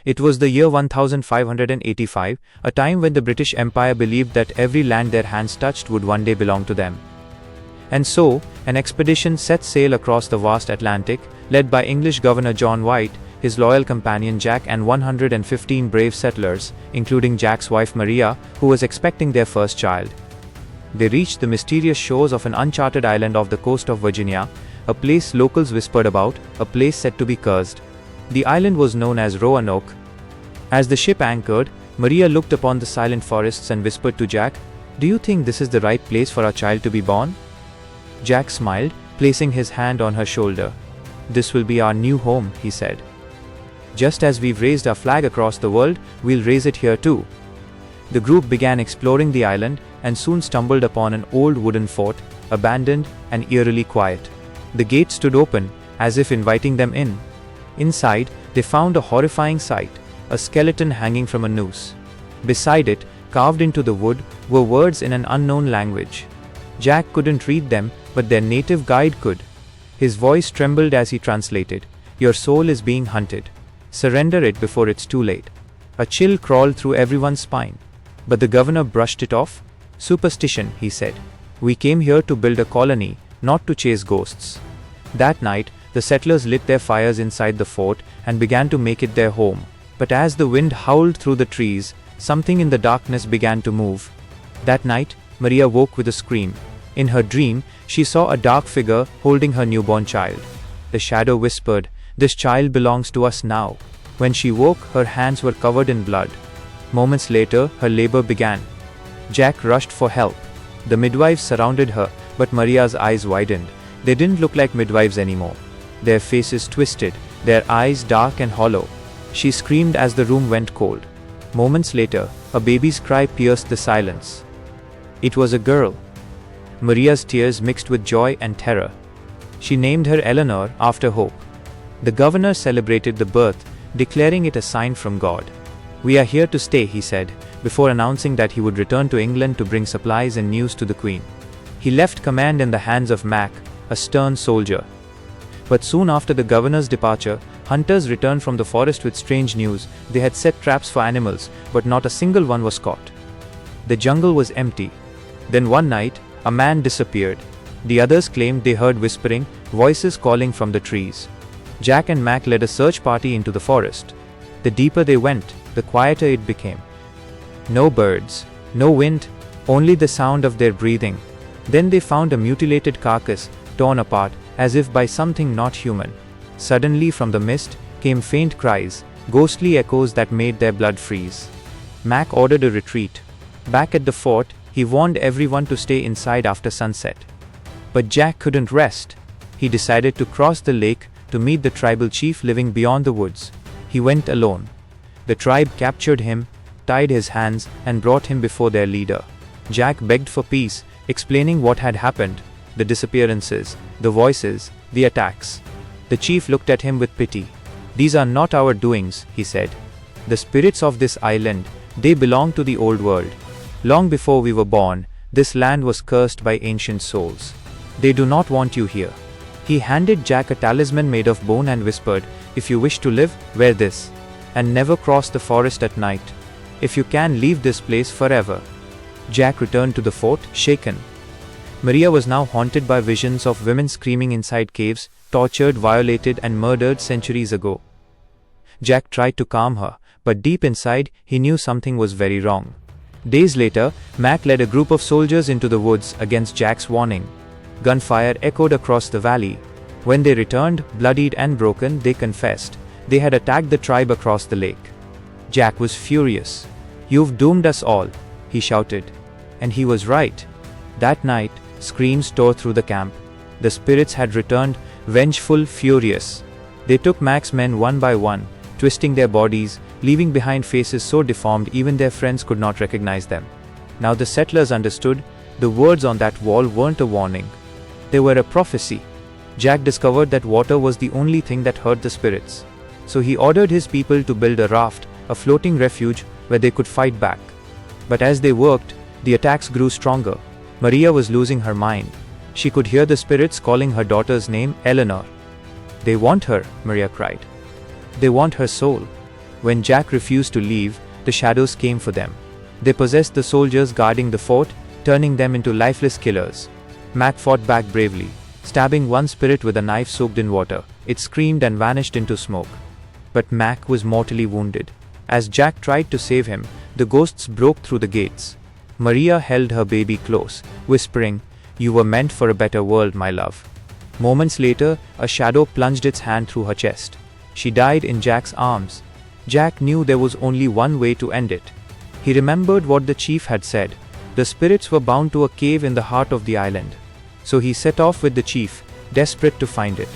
It was the year 1585, a time when the British Empire believed that every land their hands touched would one day belong to them. And so, an expedition set sail across the vast Atlantic, led by English Governor John White, his loyal companion Jack, and 115 brave settlers, including Jack's wife Maria, who was expecting their first child. They reached the mysterious shores of an uncharted island off the coast of Virginia, a place locals whispered about, a place said to be cursed. The island was known as Roanoke. As the ship anchored, Maria looked upon the silent forests and whispered to Jack, "Do you think this is the right place for our child to be born?" Jack smiled, placing his hand on her shoulder. "This will be our new home," he said. "Just as we've raised our flag across the world, we'll raise it here too." The group began exploring the island and soon stumbled upon an old wooden fort, abandoned and eerily quiet. The gate stood open, as if inviting them in. Inside, they found a horrifying sight, a skeleton hanging from a noose. Beside it, carved into the wood, were words in an unknown language. Jack couldn't read them, but their native guide could. His voice trembled as he translated, "Your soul is being hunted. Surrender it before it's too late." A chill crawled through everyone's spine. But the governor brushed it off. "Superstition," he said. "We came here to build a colony, not to chase ghosts." That night, the settlers lit their fires inside the fort and began to make it their home. But as the wind howled through the trees, something in the darkness began to move. That night, Maria woke with a scream. In her dream, she saw a dark figure holding her newborn child. The shadow whispered, "This child belongs to us now." When she woke, her hands were covered in blood. Moments later, her labor began. Jack rushed for help. The midwives surrounded her, but Maria's eyes widened. They didn't look like midwives anymore. Their faces twisted, their eyes dark and hollow. She screamed as the room went cold. Moments later, a baby's cry pierced the silence. It was a girl. Maria's tears mixed with joy and terror. She named her Eleanor, after hope. The governor celebrated the birth, declaring it a sign from God. "We are here to stay," he said, before announcing that he would return to England to bring supplies and news to the Queen. He left command in the hands of Mac, a stern soldier. But soon after the governor's departure, hunters returned from the forest with strange news. They had set traps for animals, but not a single one was caught. The jungle was empty. Then one night, a man disappeared. The others claimed they heard whispering, voices calling from the trees. Jack and Mac led a search party into the forest. The deeper they went, the quieter it became. No birds, no wind, only the sound of their breathing. Then they found a mutilated carcass, torn apart, as if by something not human. Suddenly from the mist came faint cries, ghostly echoes that made their blood freeze. Mac ordered a retreat. Back at the fort, he warned everyone to stay inside after sunset. But Jack couldn't rest. He decided to cross the lake to meet the tribal chief living beyond the woods. He went alone. The tribe captured him, tied his hands, and brought him before their leader. Jack begged for peace, explaining what had happened, the disappearances, the voices, the attacks. The chief looked at him with pity. "These are not our doings," he said. "The spirits of this island, they belong to the old world. Long before we were born, this land was cursed by ancient souls. They do not want you here." He handed Jack a talisman made of bone and whispered, "If you wish to live, wear this. And never cross the forest at night. If you can, leave this place forever." Jack returned to the fort, shaken. Maria was now haunted by visions of women screaming inside caves, tortured, violated, and murdered centuries ago. Jack tried to calm her, but deep inside, he knew something was very wrong. Days later, Mac led a group of soldiers into the woods against Jack's warning. Gunfire echoed across the valley. When they returned, bloodied and broken, they confessed. They had attacked the tribe across the lake. Jack was furious. "You've doomed us all," he shouted. And he was right. That night, screams tore through the camp. The spirits had returned, vengeful, furious. They took Mac's men one by one, twisting their bodies, leaving behind faces so deformed even their friends could not recognize them. Now the settlers understood. The words on that wall weren't a warning. They were a prophecy. Jack discovered that water was the only thing that hurt the spirits. So he ordered his people to build a raft, a floating refuge where they could fight back. But as they worked, the attacks grew stronger. Maria was losing her mind. She could hear the spirits calling her daughter's name, Eleanor. "They want her," Maria cried. "They want her soul." When Jack refused to leave, the shadows came for them. They possessed the soldiers guarding the fort, turning them into lifeless killers. Mac fought back bravely, stabbing one spirit with a knife soaked in water. It screamed and vanished into smoke. But Mac was mortally wounded. As Jack tried to save him, the ghosts broke through the gates. Maria held her baby close, whispering, "You were meant for a better world, my love." Moments later, a shadow plunged its hand through her chest. She died in Jack's arms. Jack knew there was only one way to end it. He remembered what the chief had said. The spirits were bound to a cave in the heart of the island. So he set off with the chief, desperate to find it.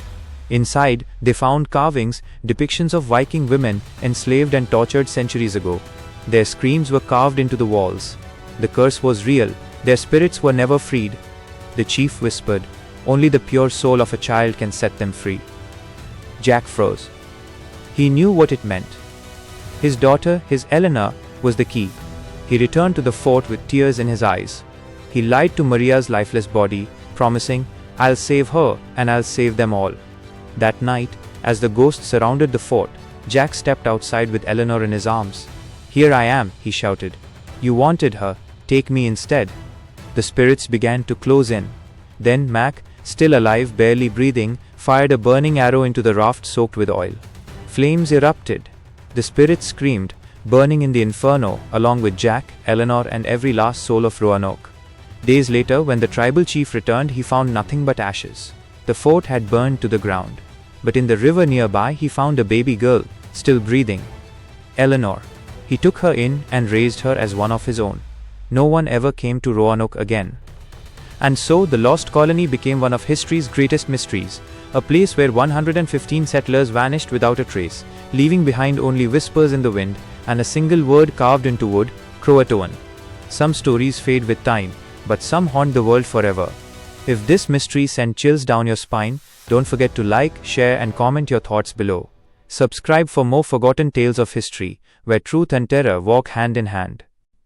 Inside, they found carvings, depictions of Viking women enslaved and tortured centuries ago. Their screams were carved into the walls. The curse was real. Their spirits were never freed. The chief whispered, "Only the pure soul of a child can set them free." Jack froze. He knew what it meant. His daughter, his Eleanor, was the key. He returned to the fort with tears in his eyes. He lied to Maria's lifeless body, promising, "I'll save her, and I'll save them all." That night, as the ghosts surrounded the fort, Jack stepped outside with Eleanor in his arms. "Here I am," he shouted. "You wanted her, take me instead." The spirits began to close in. Then Mac, still alive, barely breathing, fired a burning arrow into the raft soaked with oil. Flames erupted. The spirits screamed, burning in the inferno, along with Jack, Eleanor, and every last soul of Roanoke. Days later, when the tribal chief returned, he found nothing but ashes. The fort had burned to the ground. But in the river nearby, he found a baby girl, still breathing. Eleanor. He took her in and raised her as one of his own. No one ever came to Roanoke again. And so, the lost colony became one of history's greatest mysteries, a place where 115 settlers vanished without a trace, leaving behind only whispers in the wind and a single word carved into wood, Croatoan. Some stories fade with time, but some haunt the world forever. If this mystery sent chills down your spine, don't forget to like, share, and comment your thoughts below. Subscribe for more forgotten tales of history, where truth and terror walk hand in hand.